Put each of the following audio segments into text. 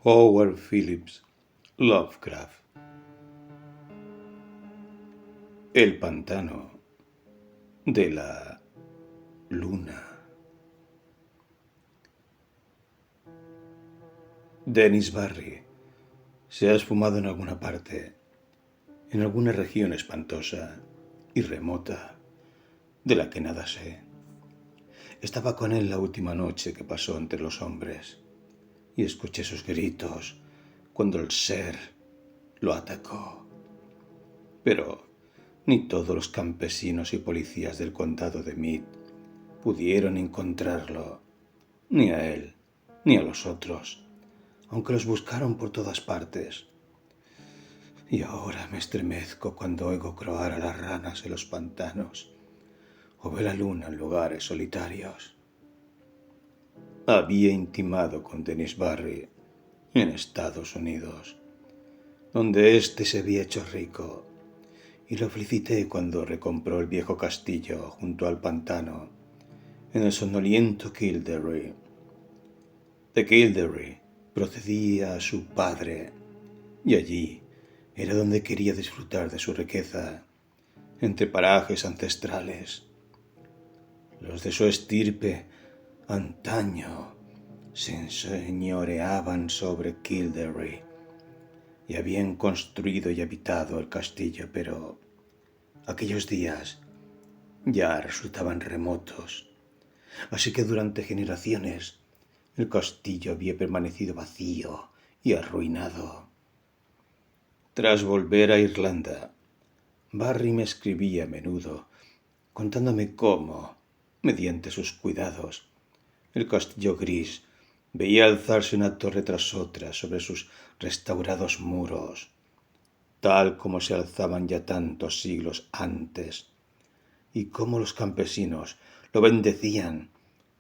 Howard Phillips Lovecraft. El pantano de la luna. Dennis Barry se ha esfumado en alguna parte, en alguna región espantosa y remota de la que nada sé. Estaba con él la última noche que pasó entre los hombres y escuché sus gritos cuando el ser lo atacó. Pero ni todos los campesinos y policías del condado de Meade pudieron encontrarlo, ni a él, ni a los otros, aunque los buscaron por todas partes. Y ahora me estremezco cuando oigo croar a las ranas en los pantanos o veo la luna en lugares solitarios. Había intimado con Dennis Barry en Estados Unidos, donde éste se había hecho rico, y lo felicité cuando recompró el viejo castillo junto al pantano, en el somnoliento Kildare. De Kildare procedía su padre, y allí era donde quería disfrutar de su riqueza, entre parajes ancestrales. Los de su estirpe, antaño, se enseñoreaban sobre Kildare y habían construido y habitado el castillo, pero aquellos días ya resultaban remotos, así que durante generaciones el castillo había permanecido vacío y arruinado. Tras volver a Irlanda, Barry me escribía a menudo, contándome cómo, mediante sus cuidados, el castillo gris veía alzarse una torre tras otra sobre sus restaurados muros, tal como se alzaban ya tantos siglos antes, y cómo los campesinos lo bendecían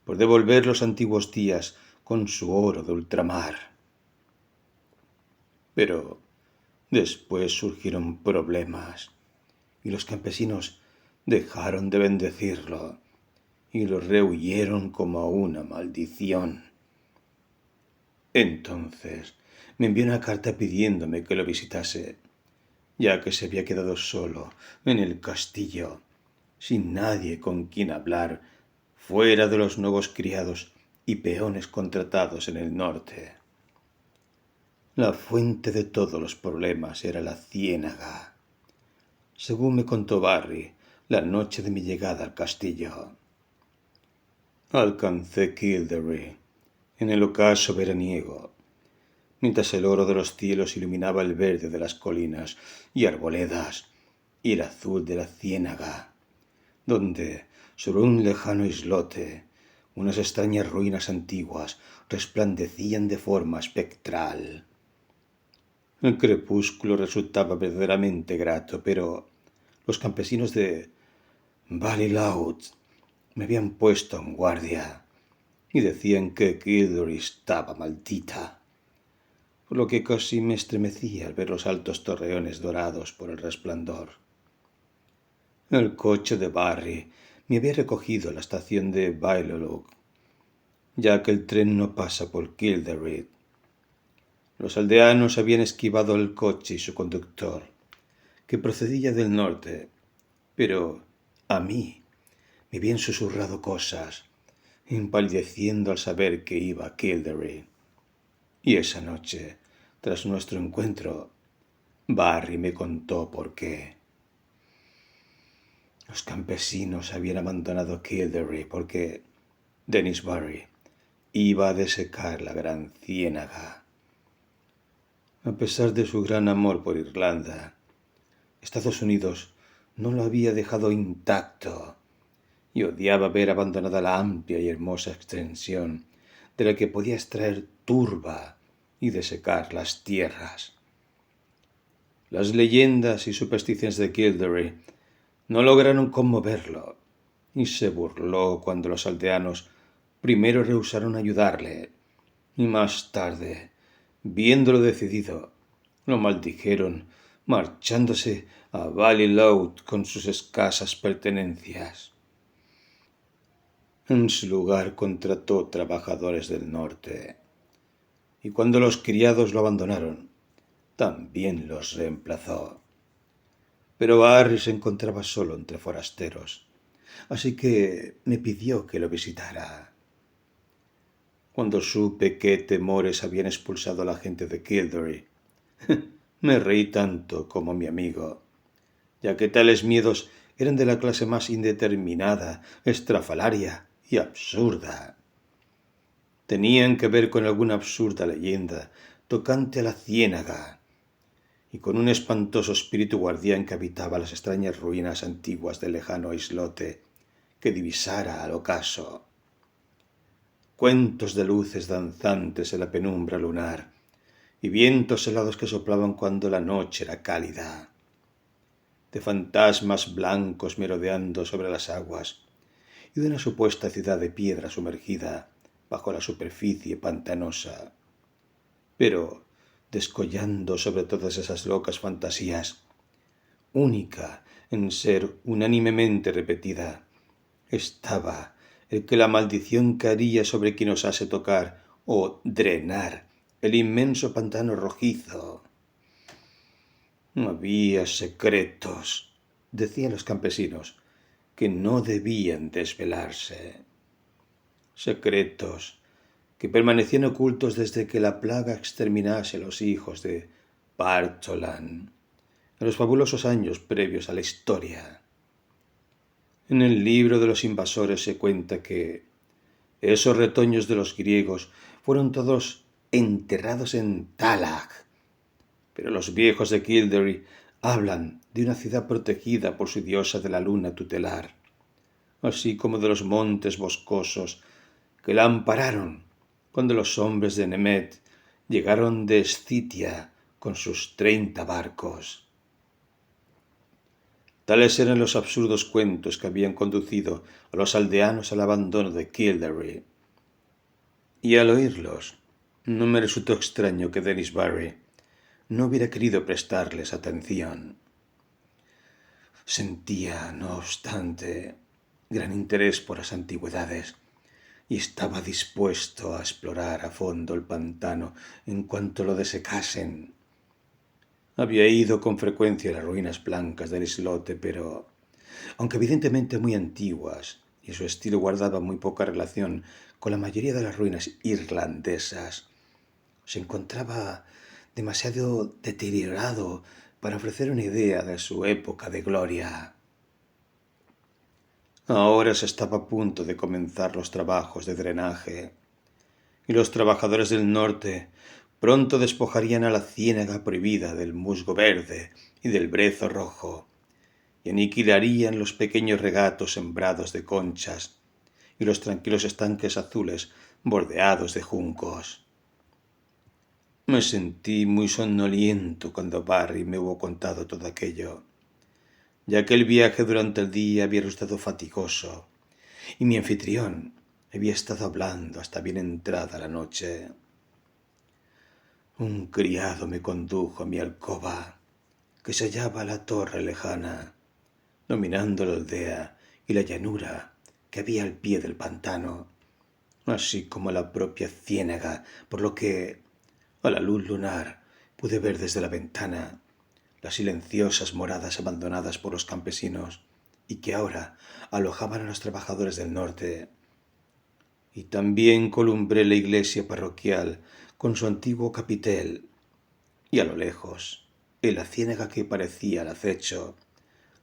por devolver los antiguos días con su oro de ultramar. Pero después surgieron problemas y los campesinos dejaron de bendecirlo y lo rehuyeron como una maldición. Entonces me envió una carta pidiéndome que lo visitase, ya que se había quedado solo en el castillo, sin nadie con quien hablar, fuera de los nuevos criados y peones contratados en el norte. La fuente de todos los problemas era la ciénaga, según me contó Barry la noche de mi llegada al castillo. Alcancé Kildare en el ocaso veraniego, mientras el oro de los cielos iluminaba el verde de las colinas y arboledas y el azul de la ciénaga, donde, sobre un lejano islote, unas extrañas ruinas antiguas resplandecían de forma espectral. El crepúsculo resultaba verdaderamente grato, pero los campesinos de Ballylouth me habían puesto en guardia y decían que Kildare estaba maldita, por lo que casi me estremecía al ver los altos torreones dorados por el resplandor. El coche de Barry me había recogido en la estación de Ballylouth, ya que el tren no pasa por Kildare. Los aldeanos habían esquivado el coche y su conductor, que procedía del norte, pero a mí me habían susurrado cosas, empalideciendo al saber que iba a Kildare. Y esa noche, tras nuestro encuentro, Barry me contó por qué. Los campesinos habían abandonado Kildare porque Dennis Barry iba a desecar la gran ciénaga. A pesar de su gran amor por Irlanda, Estados Unidos no lo había dejado intacto y odiaba ver abandonada la amplia y hermosa extensión de la que podía extraer turba y desecar las tierras. Las leyendas y supersticiones de Kildare no lograron conmoverlo y se burló cuando los aldeanos primero rehusaron ayudarle y más tarde, viéndolo decidido, lo maldijeron marchándose a Ballylouth con sus escasas pertenencias. En su lugar contrató trabajadores del norte, y cuando los criados lo abandonaron, también los reemplazó. Pero Barry se encontraba solo entre forasteros, así que me pidió que lo visitara. Cuando supe qué temores habían expulsado a la gente de Kildare, me reí tanto como mi amigo, ya que tales miedos eran de la clase más indeterminada, estrafalaria y absurda. Tenían que ver con alguna absurda leyenda tocante a la ciénaga y con un espantoso espíritu guardián que habitaba las extrañas ruinas antiguas del lejano islote que divisara al ocaso. Cuentos de luces danzantes en la penumbra lunar y vientos helados que soplaban cuando la noche era cálida, de fantasmas blancos merodeando sobre las aguas y de una supuesta ciudad de piedra sumergida bajo la superficie pantanosa. Pero, descollando sobre todas esas locas fantasías, única en ser unánimemente repetida, estaba el que la maldición caería sobre quien osase tocar o drenar el inmenso pantano rojizo. Había secretos, decían los campesinos, que no debían desvelarse. Secretos que permanecían ocultos desde que la plaga exterminase a los hijos de Bartolan en los fabulosos años previos a la historia. En el libro de los invasores se cuenta que esos retoños de los griegos fueron todos enterrados en Talag, pero los viejos de Kildare hablan de una ciudad protegida por su diosa de la luna tutelar, así como de los montes boscosos que la ampararon cuando los hombres de Nemet llegaron de Escitia con sus 30 barcos. Tales eran los absurdos cuentos que habían conducido a los aldeanos al abandono de Kildare. Y al oírlos, no me resultó extraño que Dennis Barry no hubiera querido prestarles atención. Sentía, no obstante, gran interés por las antigüedades y estaba dispuesto a explorar a fondo el pantano en cuanto lo desecasen. Había ido con frecuencia a las ruinas blancas del islote, pero, aunque evidentemente muy antiguas, y su estilo guardaba muy poca relación con la mayoría de las ruinas irlandesas, se encontraba demasiado deteriorado para ofrecer una idea de su época de gloria. Ahora se estaba a punto de comenzar los trabajos de drenaje, y los trabajadores del norte pronto despojarían a la ciénaga prohibida del musgo verde y del brezo rojo, y aniquilarían los pequeños regatos sembrados de conchas y los tranquilos estanques azules bordeados de juncos. Me sentí muy somnoliento cuando Barry me hubo contado todo aquello, ya que el viaje durante el día había resultado fatigoso y mi anfitrión había estado hablando hasta bien entrada la noche. Un criado me condujo a mi alcoba, que se hallaba a la torre lejana, dominando la aldea y la llanura que había al pie del pantano, así como la propia ciénaga, por lo que, a la luz lunar, pude ver desde la ventana las silenciosas moradas abandonadas por los campesinos y que ahora alojaban a los trabajadores del norte. Y también columbré la iglesia parroquial con su antiguo capitel, y a lo lejos, en la ciénaga que parecía el acecho,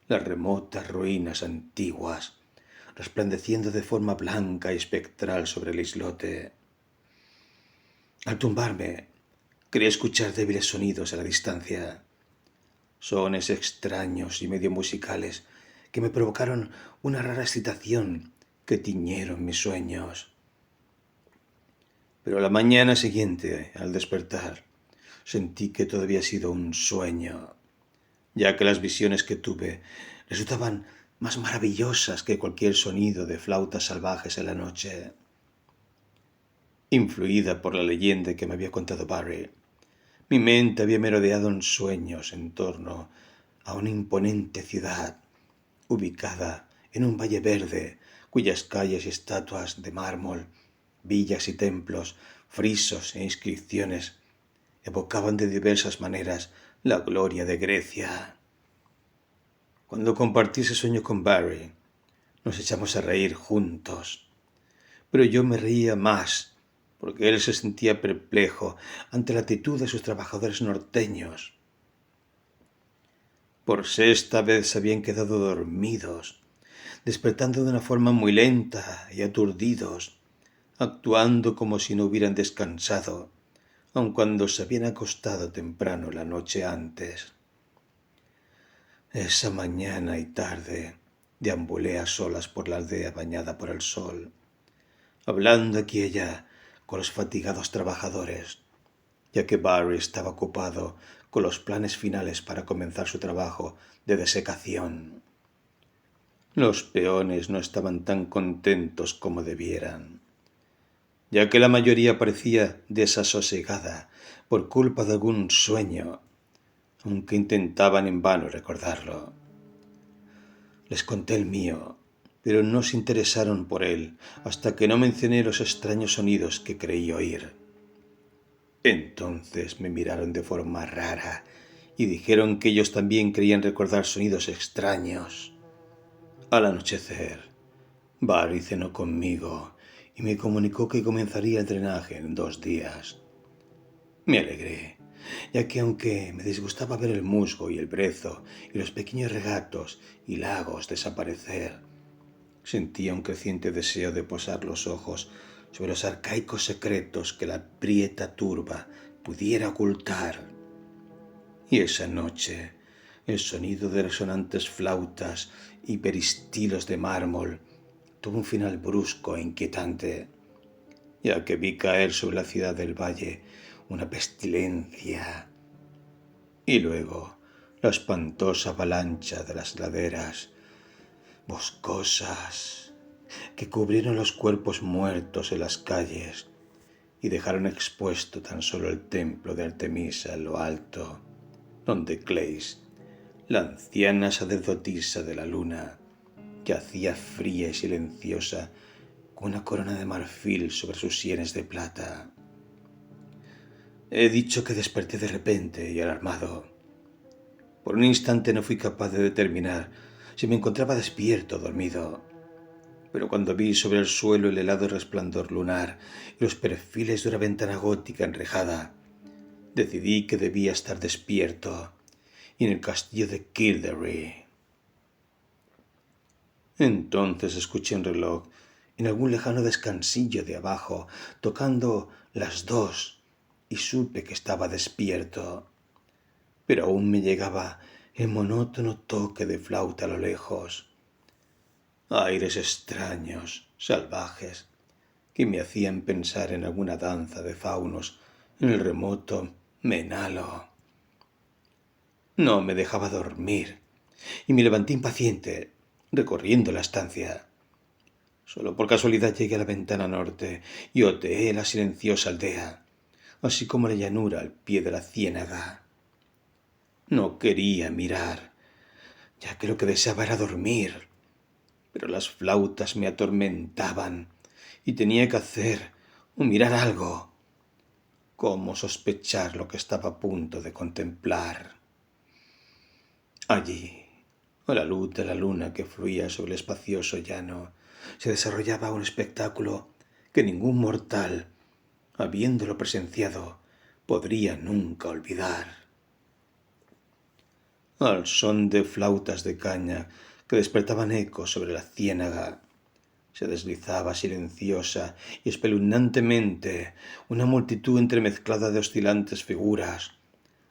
las remotas ruinas antiguas, resplandeciendo de forma blanca y espectral sobre el islote. Al tumbarme, creí escuchar débiles sonidos a la distancia, sones extraños y medio musicales que me provocaron una rara excitación que tiñeron mis sueños. Pero a la mañana siguiente, al despertar, sentí que todo había sido un sueño, ya que las visiones que tuve resultaban más maravillosas que cualquier sonido de flautas salvajes en la noche. Influida por la leyenda que me había contado Barry, mi mente había merodeado en sueños en torno a una imponente ciudad, ubicada en un valle verde, cuyas calles y estatuas de mármol villas y templos, frisos e inscripciones evocaban de diversas maneras la gloria de Grecia. Cuando compartí ese sueño con Barry, nos echamos a reír juntos, pero yo me reía más porque él se sentía perplejo ante la actitud de sus trabajadores norteños. Por sexta vez se habían quedado dormidos, despertando de una forma muy lenta y aturdidos, actuando como si no hubieran descansado, aun cuando se habían acostado temprano la noche antes. Esa mañana y tarde deambulé a solas por la aldea bañada por el sol, hablando aquí y allá con los fatigados trabajadores, ya que Barry estaba ocupado con los planes finales para comenzar su trabajo de desecación. Los peones no estaban tan contentos como debieran, ya que la mayoría parecía desasosegada por culpa de algún sueño, aunque intentaban en vano recordarlo. Les conté el mío, pero no se interesaron por él hasta que no mencioné los extraños sonidos que creí oír. Entonces me miraron de forma rara y dijeron que ellos también creían recordar sonidos extraños. Al anochecer, Barry cenó conmigo y me comunicó que comenzaría el drenaje en 2 días. Me alegré, ya que aunque me disgustaba ver el musgo y el brezo y los pequeños regatos y lagos desaparecer, sentía un creciente deseo de posar los ojos sobre los arcaicos secretos que la prieta turba pudiera ocultar. Y esa noche, el sonido de resonantes flautas y peristilos de mármol tuvo un final brusco e inquietante, ya que vi caer sobre la ciudad del valle una pestilencia, y luego la espantosa avalancha de las laderas boscosas que cubrieron los cuerpos muertos en las calles y dejaron expuesto tan solo el templo de Artemisa en lo alto, donde Cleis, la anciana sacerdotisa de la luna, yacía fría y silenciosa con una corona de marfil sobre sus sienes de plata. He dicho que desperté de repente y alarmado. Por un instante no fui capaz de determinar si me encontraba despierto o dormido, pero cuando vi sobre el suelo el helado resplandor lunar y los perfiles de una ventana gótica enrejada, decidí que debía estar despierto y en el castillo de Kildare. Entonces escuché un reloj en algún lejano descansillo de abajo tocando las 2 y supe que estaba despierto, pero aún me llegaba el monótono toque de flauta a lo lejos, aires extraños, salvajes, que me hacían pensar en alguna danza de faunos en el remoto Menalo. No me dejaba dormir y me levanté impaciente, recorriendo la estancia. Solo por casualidad llegué a la ventana norte y oteé la silenciosa aldea, así como la llanura al pie de la ciénaga. No quería mirar, ya que lo que deseaba era dormir, pero las flautas me atormentaban y tenía que hacer o mirar algo. ¿Cómo sospechar lo que estaba a punto de contemplar? Allí, a la luz de la luna que fluía sobre el espacioso llano, se desarrollaba un espectáculo que ningún mortal, habiéndolo presenciado, podría nunca olvidar. Al son de flautas de caña que despertaban ecos sobre la ciénaga, se deslizaba silenciosa y espeluznantemente una multitud entremezclada de oscilantes figuras,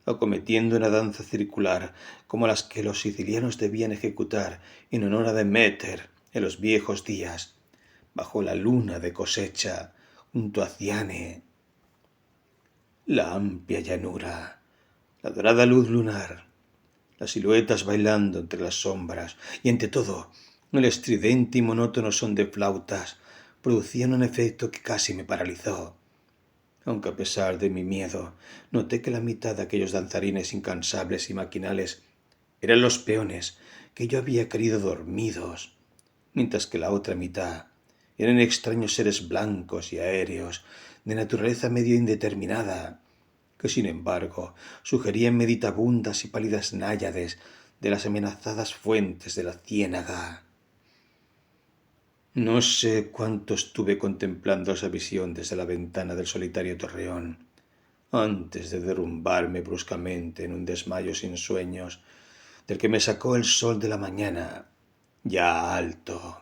acometiendo una danza circular como las que los sicilianos debían ejecutar en honor a Deméter en los viejos días, bajo la luna de cosecha, junto a Ciane. La amplia llanura, la dorada luz lunar, las siluetas bailando entre las sombras y, ante todo, el estridente y monótono son de flautas producían un efecto que casi me paralizó, aunque a pesar de mi miedo noté que la mitad de aquellos danzarines incansables y maquinales eran los peones que yo había querido dormidos, mientras que la otra mitad Eran extraños seres blancos y aéreos, de naturaleza medio indeterminada, que sin embargo sugerían meditabundas y pálidas náyades de las amenazadas fuentes de la ciénaga. No sé cuánto estuve contemplando esa visión desde la ventana del solitario torreón, antes de derrumbarme bruscamente en un desmayo sin sueños, del que me sacó el sol de la mañana, ya alto.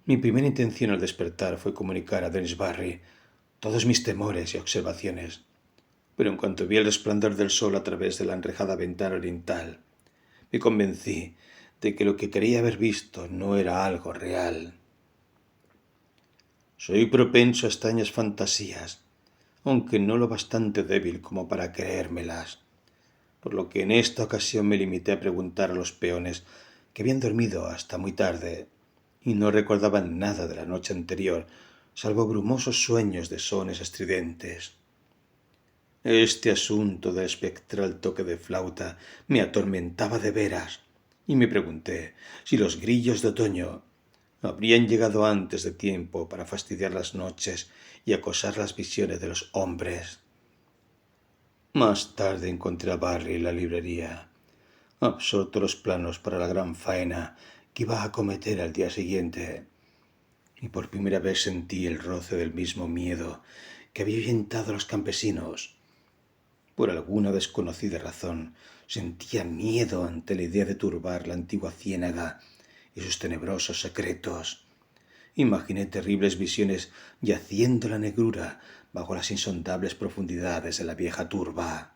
Mi primera intención al despertar fue comunicar a Denis Barry todos mis temores y observaciones, pero en cuanto vi el resplandor del sol a través de la enrejada ventana oriental, me convencí de que lo que creía haber visto no era algo real. Soy propenso a extrañas fantasías, aunque no lo bastante débil como para creérmelas, por lo que en esta ocasión me limité a preguntar a los peones que habían dormido hasta muy tarde y no recordaban nada de la noche anterior, salvo brumosos sueños de sones estridentes. Este asunto del espectral toque de flauta me atormentaba de veras, y me pregunté si los grillos de otoño habrían llegado antes de tiempo para fastidiar las noches y acosar las visiones de los hombres. Más tarde encontré a Barry en la librería, absorto en los planos para la gran faena que iba a acometer al día siguiente, y por primera vez sentí el roce del mismo miedo que había ahuyentado a los campesinos. Por alguna desconocida razón, sentía miedo ante la idea de turbar la antigua ciénaga y sus tenebrosos secretos. Imaginé terribles visiones yaciendo en la negrura bajo las insondables profundidades de la vieja turba.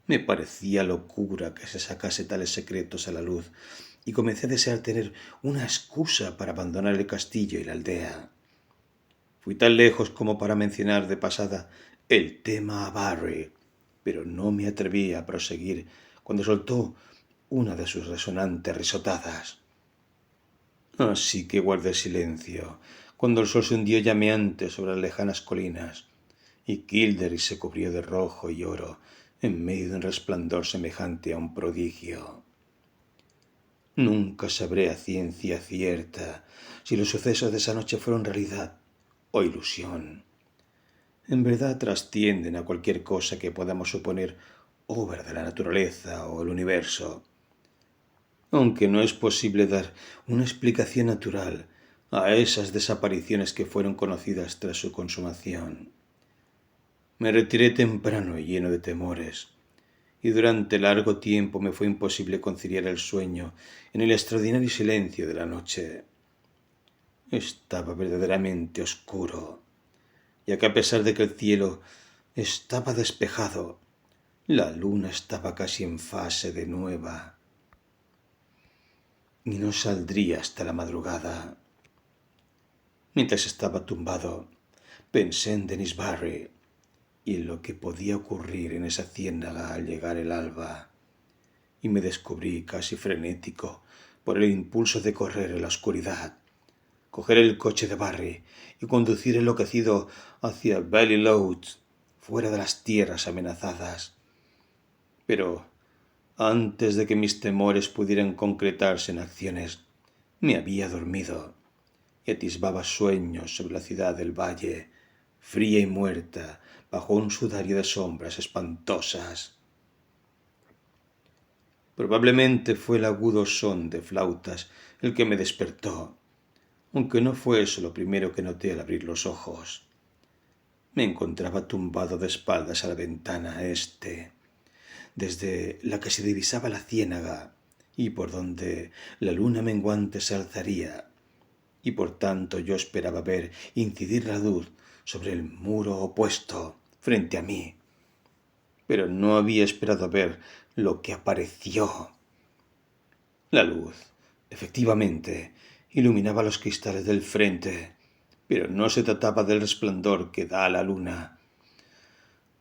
Me parecía locura que se sacase tales secretos a la luz y comencé a desear tener una excusa para abandonar el castillo y la aldea. Fui tan lejos como para mencionar de pasada el tema a Barry, pero no me atreví a proseguir cuando soltó una de sus resonantes risotadas. Así que guardé silencio cuando el sol se hundió llameante sobre las lejanas colinas y Kildare se cubrió de rojo y oro en medio de un resplandor semejante a un prodigio. Nunca sabré a ciencia cierta si los sucesos de esa noche fueron realidad o ilusión. En verdad trascienden a cualquier cosa que podamos suponer obra de la naturaleza o el universo, aunque no es posible dar una explicación natural a esas desapariciones que fueron conocidas tras su consumación. Me retiré temprano y lleno de temores, y durante largo tiempo me fue imposible conciliar el sueño en el extraordinario silencio de la noche. Estaba verdaderamente oscuro, ya que a pesar de que el cielo estaba despejado, la luna estaba casi en fase de nueva y no saldría hasta la madrugada. Mientras estaba tumbado, pensé en Denis Barry y en lo que podía ocurrir en esa ciénaga al llegar el alba, y me descubrí casi frenético por el impulso de correr en la oscuridad, coger el coche de Barry y conducir enloquecido hacia Ballylough, fuera de las tierras amenazadas. Pero antes de que mis temores pudieran concretarse en acciones, me había dormido y atisbaba sueños sobre la ciudad del valle, fría y muerta, bajo un sudario de sombras espantosas. Probablemente fue el agudo son de flautas el que me despertó, aunque no fue eso lo primero que noté al abrir los ojos. Me encontraba tumbado de espaldas a la ventana este, desde la que se divisaba la ciénaga y por donde la luna menguante se alzaría, y por tanto yo esperaba ver incidir la luz sobre el muro opuesto frente a mí, pero no había esperado ver lo que apareció. La luz, efectivamente, iluminaba los cristales del frente, pero no se trataba del resplandor que da a la luna.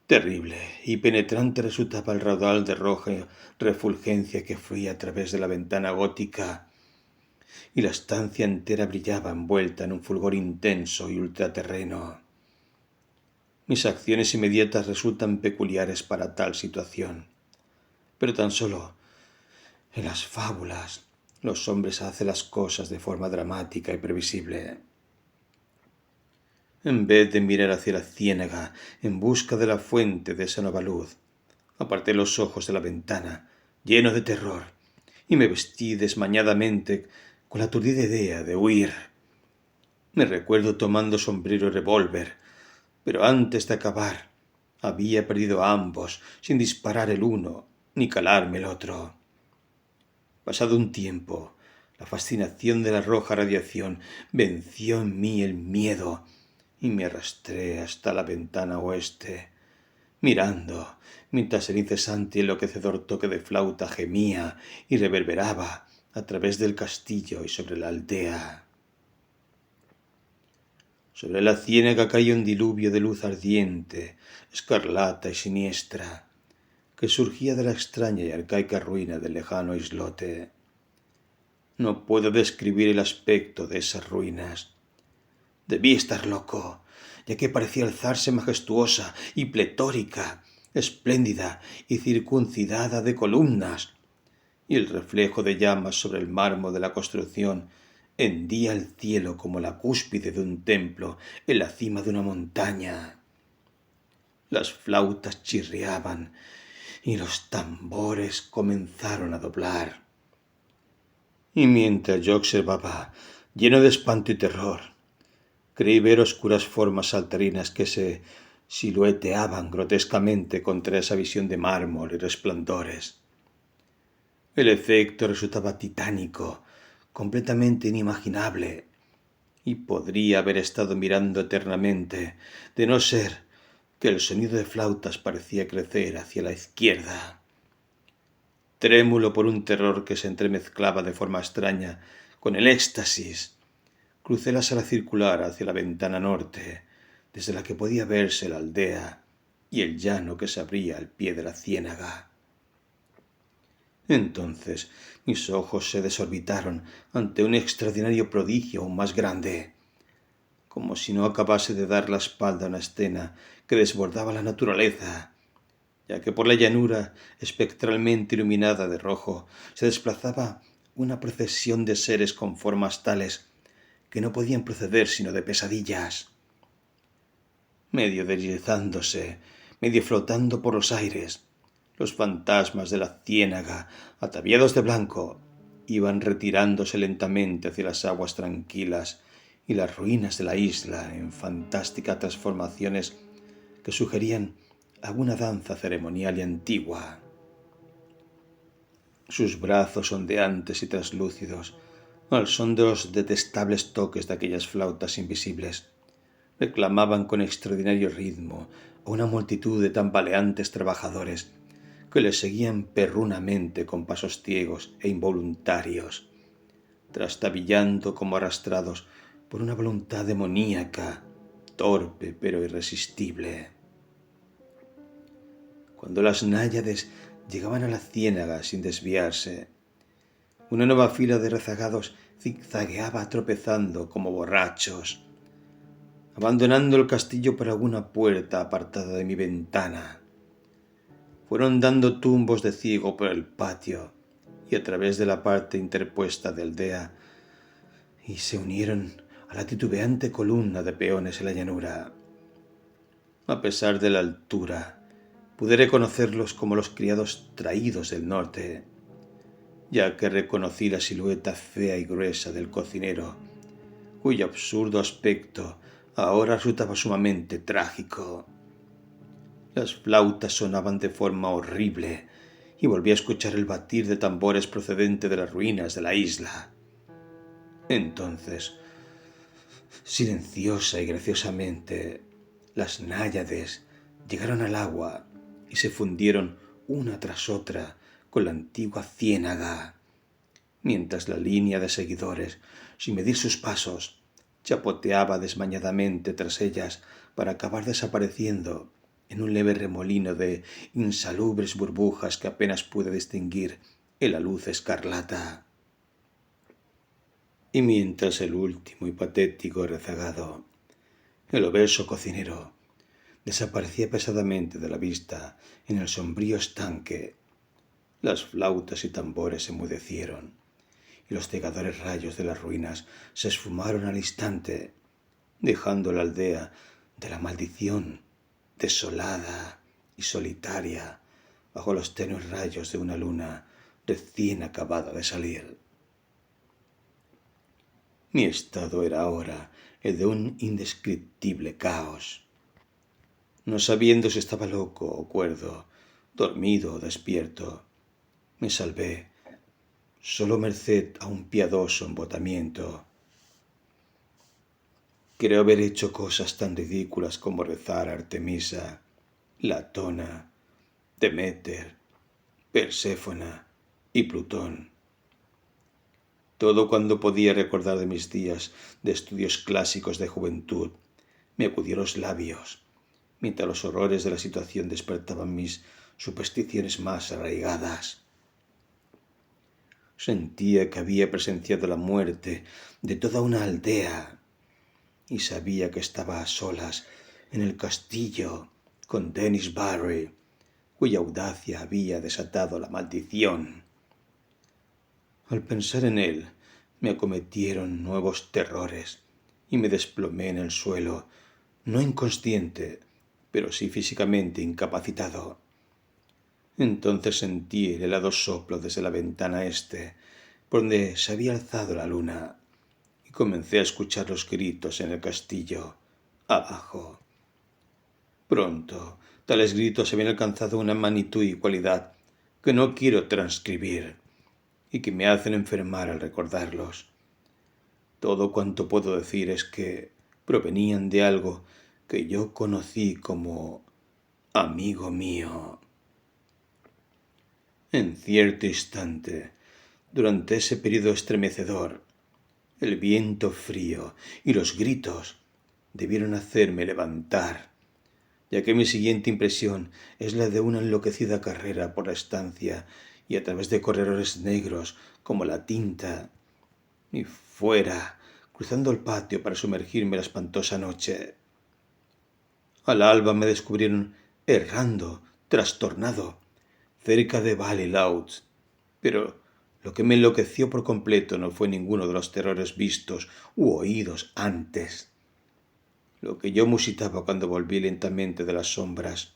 Terrible y penetrante resultaba el raudal de roja refulgencia que fluía a través de la ventana gótica, y la estancia entera brillaba envuelta en un fulgor intenso y ultraterreno. Mis acciones inmediatas resultan peculiares para tal situación, pero tan solo en las fábulas los hombres hacen las cosas de forma dramática y previsible. En vez de mirar hacia la ciénaga en busca de la fuente de esa nueva luz, aparté los ojos de la ventana, lleno de terror, y me vestí desmañadamente con la aturdida idea de huir. Me recuerdo tomando sombrero y revólver, pero antes de acabar había perdido a ambos sin disparar el uno ni calarme el otro. Pasado un tiempo, la fascinación de la roja radiación venció en mí el miedo y me arrastré hasta la ventana oeste, mirando mientras el incesante y enloquecedor toque de flauta gemía y reverberaba a través del castillo y sobre la aldea. Sobre la ciénaga caía un diluvio de luz ardiente, escarlata y siniestra, que surgía de la extraña y arcaica ruina del lejano islote. No puedo describir el aspecto de esas ruinas. Debí estar loco, ya que parecía alzarse majestuosa y pletórica, espléndida y circuncidada de columnas, y el reflejo de llamas sobre el mármol de la construcción hendía el cielo como la cúspide de un templo en la cima de una montaña. Las flautas chirriaban y los tambores comenzaron a doblar. Y mientras yo observaba, lleno de espanto y terror, creí ver oscuras formas saltarinas que se silueteaban grotescamente contra esa visión de mármol y resplandores. El efecto resultaba titánico, completamente inimaginable, y podría haber estado mirando eternamente, de no ser que el sonido de flautas parecía crecer hacia la izquierda. Trémulo por un terror que se entremezclaba de forma extraña con el éxtasis, crucé la sala circular hacia la ventana norte, desde la que podía verse la aldea y el llano que se abría al pie de la ciénaga. Entonces mis ojos se desorbitaron ante un extraordinario prodigio aún más grande, como si no acabase de dar la espalda a una escena que desbordaba la naturaleza, ya que por la llanura espectralmente iluminada de rojo se desplazaba una procesión de seres con formas tales que no podían proceder sino de pesadillas. Medio deslizándose, medio flotando por los aires, los fantasmas de la ciénaga, ataviados de blanco, iban retirándose lentamente hacia las aguas tranquilas y las ruinas de la isla en fantásticas transformaciones que sugerían alguna danza ceremonial y antigua. Sus brazos ondeantes y traslúcidos, al son de los detestables toques de aquellas flautas invisibles, reclamaban con extraordinario ritmo a una multitud de tambaleantes trabajadores que les seguían perrunamente con pasos ciegos e involuntarios, trastabillando como arrastrados por una voluntad demoníaca, torpe pero irresistible. Cuando las náyades llegaban a la ciénaga sin desviarse, una nueva fila de rezagados zigzagueaba tropezando como borrachos, abandonando el castillo por alguna puerta apartada de mi ventana. Fueron dando tumbos de ciego por el patio y a través de la parte interpuesta de aldea y se unieron a la titubeante columna de peones en la llanura. A pesar de la altura, pude reconocerlos como los criados traídos del norte, ya que reconocí la silueta fea y gruesa del cocinero, cuyo absurdo aspecto ahora resultaba sumamente trágico. Las flautas sonaban de forma horrible y volví a escuchar el batir de tambores procedente de las ruinas de la isla. Entonces, silenciosa y graciosamente, las náyades llegaron al agua y se fundieron una tras otra con la antigua ciénaga, mientras la línea de seguidores, sin medir sus pasos, chapoteaba desmañadamente tras ellas para acabar desapareciendo en un leve remolino de insalubres burbujas que apenas pude distinguir en la luz escarlata. Y mientras el último y patético rezagado, el obeso cocinero, desaparecía pesadamente de la vista en el sombrío estanque, las flautas y tambores se enmudecieron y los cegadores rayos de las ruinas se esfumaron al instante, dejando la aldea de la maldición desolada y solitaria bajo los tenues rayos de una luna recién acabada de salir. Mi estado era ahora el de un indescriptible caos. No sabiendo si estaba loco o cuerdo, dormido o despierto, me salvé, solo merced a un piadoso embotamiento. Creo haber hecho cosas tan ridículas como rezar a Artemisa, Latona, Deméter, Perséfona y Plutón. Todo cuando podía recordar de mis días de estudios clásicos de juventud me acudió a los labios, mientras los horrores de la situación despertaban mis supersticiones más arraigadas. Sentía que había presenciado la muerte de toda una aldea y sabía que estaba a solas en el castillo con Dennis Barry, cuya audacia había desatado la maldición. Al pensar en él, me acometieron nuevos terrores y me desplomé en el suelo, no inconsciente, pero sí físicamente incapacitado. Entonces sentí el helado soplo desde la ventana este, por donde se había alzado la luna, y comencé a escuchar los gritos en el castillo, abajo. Pronto, tales gritos habían alcanzado una magnitud y cualidad que no quiero transcribir, y que me hacen enfermar al recordarlos. Todo cuanto puedo decir es que provenían de algo que yo conocí como amigo mío. En cierto instante, durante ese período estremecedor, el viento frío y los gritos debieron hacerme levantar, ya que mi siguiente impresión es la de una enloquecida carrera por la estancia y a través de corredores negros como la tinta, y fuera, cruzando el patio para sumergirme en la espantosa noche. Al alba me descubrieron errando, trastornado, cerca de Ballylouth, pero lo que me enloqueció por completo no fue ninguno de los terrores vistos u oídos antes. Lo que yo musitaba cuando volví lentamente de las sombras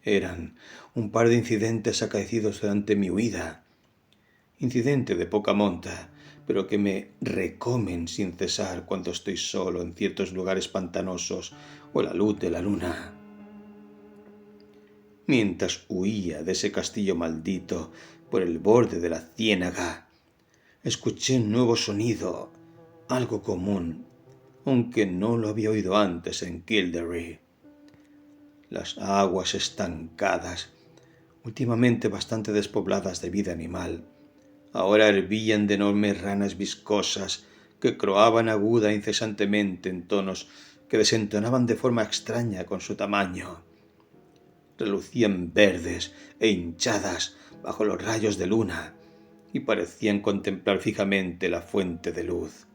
eran un par de incidentes acaecidos durante mi huida, incidentes de poca monta, pero que me recomen sin cesar cuando estoy solo en ciertos lugares pantanosos o a la luz de la luna. Mientras huía de ese castillo maldito por el borde de la ciénaga, escuché un nuevo sonido, algo común, aunque no lo había oído antes en Kildare. Las aguas estancadas, últimamente bastante despobladas de vida animal, ahora hervían de enormes ranas viscosas que croaban aguda e incesantemente en tonos que desentonaban de forma extraña con su tamaño. Relucían verdes e hinchadas bajo los rayos de luna y parecían contemplar fijamente la fuente de luz.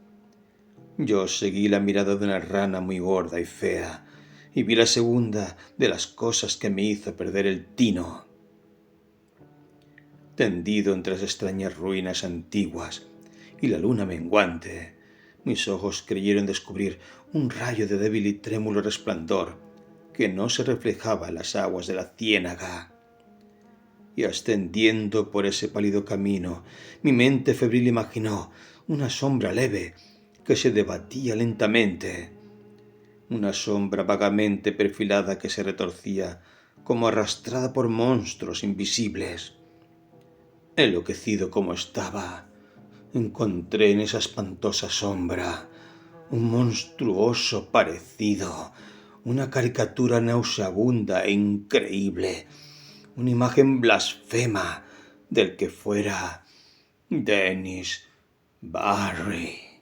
Yo seguí la mirada de una rana muy gorda y fea y vi la segunda de las cosas que me hizo perder el tino. Tendido entre las extrañas ruinas antiguas y la luna menguante, mis ojos creyeron descubrir un rayo de débil y trémulo resplandor que no se reflejaba en las aguas de la ciénaga. Y ascendiendo por ese pálido camino, mi mente febril imaginó una sombra leve que se debatía lentamente, una sombra vagamente perfilada que se retorcía como arrastrada por monstruos invisibles. Enloquecido como estaba, encontré en esa espantosa sombra un monstruoso parecido, una caricatura nauseabunda e increíble, una imagen blasfema del que fuera Dennis Barry.